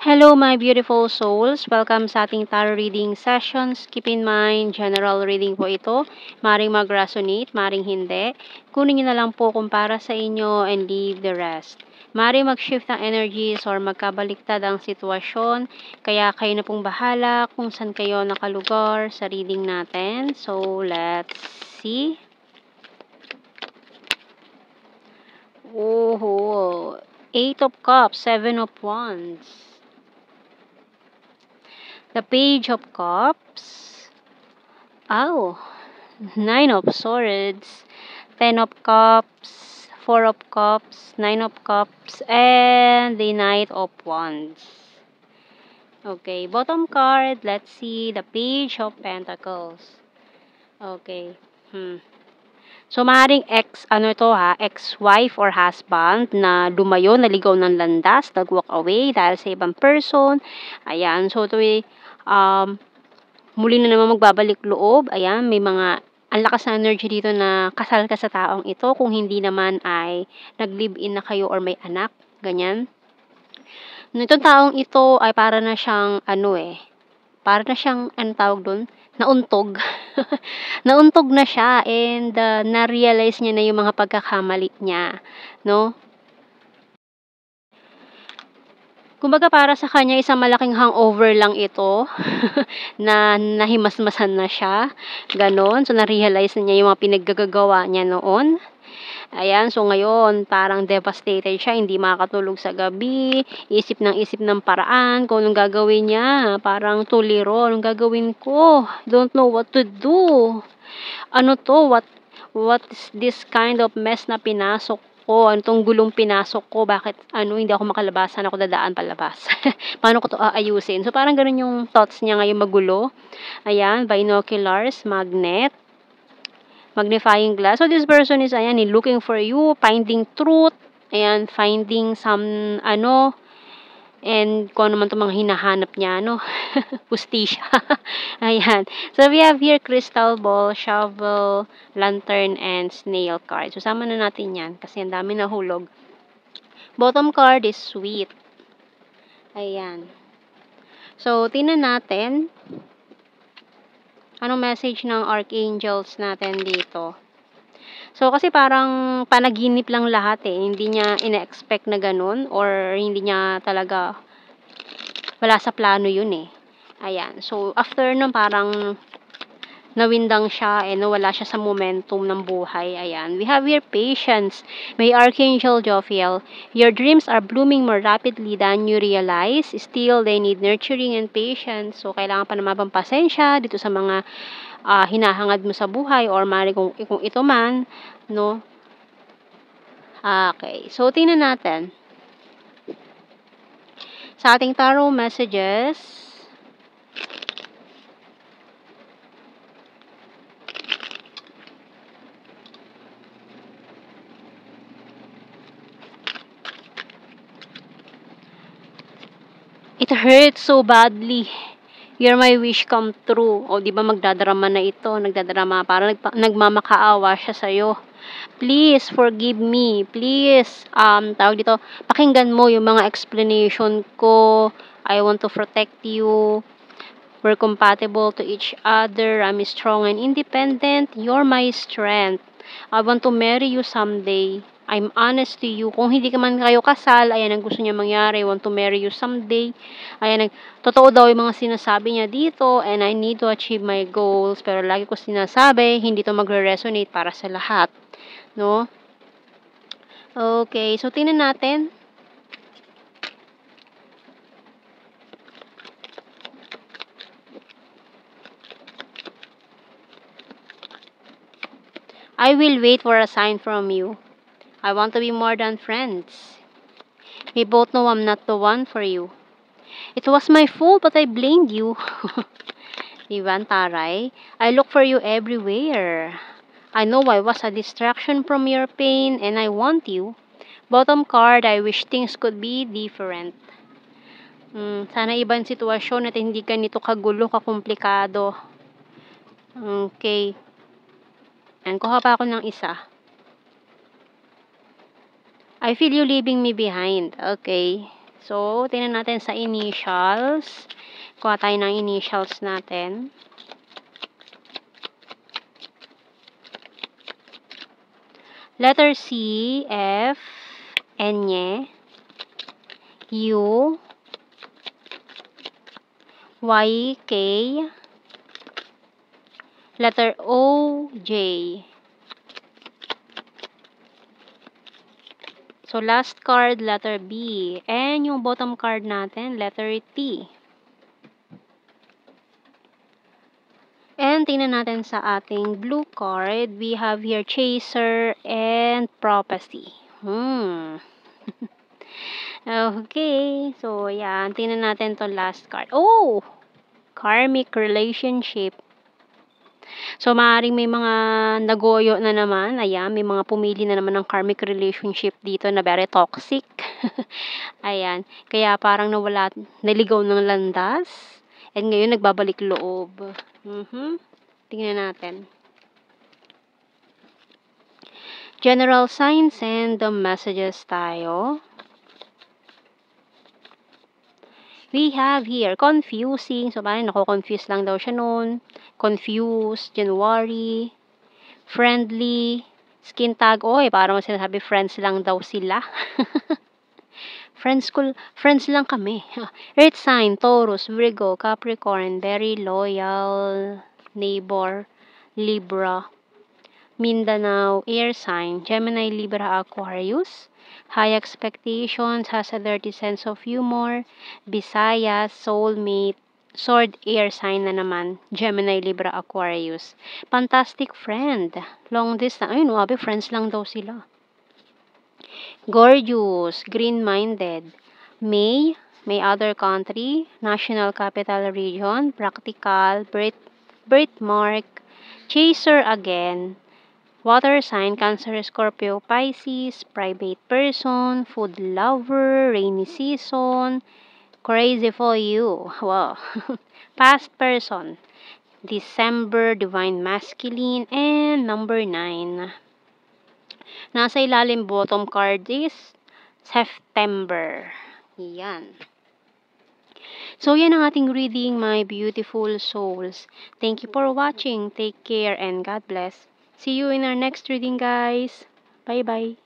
Hello, my beautiful souls. Welcome sa ating tarot reading sessions. Keep in mind, general reading po ito. Maring mag-resonate, maring hindi. Kunin niyo na lang po kung para sa inyo and leave the rest. Maring mag-shift ng energies or magkabaliktad ang sitwasyon. Kaya kayo na pong bahala kung saan kayo nakalugar sa reading natin. So, let's see. Oh, 8 of Cups, 7 of Wands. The Page of Cups. Oh, 9 of Swords. 10 of Cups. 4 of Cups. 9 of Cups. And the Knight of Wands. Okay, bottom card. Let's see the Page of Pentacles. Okay. So, maaaring ex-wife or husband na lumayo, naligaw ng landas, nag-walk away dahil sa ibang person. Ayan, so ito muli na naman magbabalik loob. Ayan, may mga ang lakas na energy dito na kasal ka sa taong ito. Kung hindi naman ay nag-live-in na kayo or may anak, ganyan. Itong taong ito ay para na siyang tawag doon? Nauntog. Nauntog na siya and na-realize niya na yung mga pagkakamali niya, no? Kumbaga para sa kanya isang malaking hangover lang ito na nahimasmasan na siya, gano'n. So, na-realize na niya yung mga pinaggagawa niya noon. Ayan, so ngayon parang devastated siya, hindi makakatulog sa gabi, isip ng paraan kung anong gagawin niya. Parang tuliro, anong gagawin ko? Don't know what to do. Ano to? What is this kind of mess na pinasok ko? Ano tong gulong pinasok ko? Bakit hindi ako makalabas? Saan ako dadaan palabas? Paano ko to aayusin? So parang ganun yung thoughts niya ngayon magulo. Ayan, binoculars, magnifying glass. So this person is looking for you, finding truth, finding some and kung ano man itong mga hinahanap niya, hustisya. Ayan. So, we have here crystal ball, shovel, lantern, and snail card. So, sama na natin yan kasi ang dami nahulog. Bottom card is sweet. Ayan. So, tingnan natin anong message ng archangels natin dito. So, kasi parang panaginip lang lahat eh. Hindi niya ina-expect na ganun or hindi niya talaga wala sa plano yun eh. Ayan. So, after nun parang nawindang siya and nawala siya sa momentum ng buhay. Ayan. We have here patience. May Archangel Jophiel. Your dreams are blooming more rapidly than you realize. Still, they need nurturing and patience. So, kailangan pa naman pasensya dito sa mga hinahangad mo sa buhay or mali kung ito man, no? Okay. So, tingnan natin. Sa ating tarot messages, it hurts so badly. You're my wish come true. O, di ba magdadrama na ito? Nagdadrama. Parang nagmamakaawa siya sa'yo. Please, forgive me. Please, tawag dito, pakinggan mo yung mga explanation ko. I want to protect you. We're compatible to each other. I'm strong and independent. You're my strength. I want to marry you someday. I'm honest to you. Kung hindi ka man kayo kasal, ayan ang gusto niya mangyari. I want to marry you someday. Ayan, totoo daw yung mga sinasabi niya dito and I need to achieve my goals. Pero lagi ko sinasabi, hindi to magre-resonate para sa lahat. No? Okay, so tingnan natin. I will wait for a sign from you. I want to be more than friends. We both know I'm not the one for you. It was my fault, but I blamed you. Ivan Taray, I look for you everywhere. I know I was a distraction from your pain, and I want you. Bottom card, I wish things could be different. Sana ibang sitwasyon at hindi ganito kagulo, kakomplikado. Okay. And kuha pa ako ng isa. I feel you leaving me behind. Okay. So, tingnan natin sa initials. Kuha tayo ng initials natin. Letter C, F, N, U, Y, K, letter O, J. So, last card, letter B. And yung bottom card natin, letter T. And tingnan natin sa ating blue card, we have here Chaser and Prophecy. Okay. So, yan. Tingnan natin to last card. Oh! Karmic relationship. So, maaaring may mga nagoyo na naman. Ayan, may mga pumili na naman ng karmic relationship dito na very toxic. Ayan. Kaya parang naligaw ng landas. And ngayon, nagbabalik loob. Tingnan natin. General signs and the messages tayo. We have here, confusing. So, parang nako-confuse lang daw siya noon. Confused, January. Friendly. Skin tag. Oy, parang sinasabi, friends lang daw sila. Friends lang kami. Earth sign, Taurus, Virgo, Capricorn, very loyal, neighbor, Libra, Mindanao, air sign, Gemini, Libra, Aquarius, high expectations, has a dirty sense of humor, Visayas, soulmate, sword, air sign na naman, Gemini, Libra, Aquarius, fantastic friend, long distance, ayun, wabi, friends lang daw sila. Gorgeous, green-minded, May other country, national capital region, practical, birthmark, chaser again, water sign, Cancer, Scorpio, Pisces, private person, food lover, rainy season, crazy for you, wow, past person, December, divine masculine, and number 9. Nasa ilalim bottom card is September. Yan. So, yan ang ating reading, my beautiful souls. Thank you for watching. Take care and God bless. See you in our next reading, guys. Bye-bye.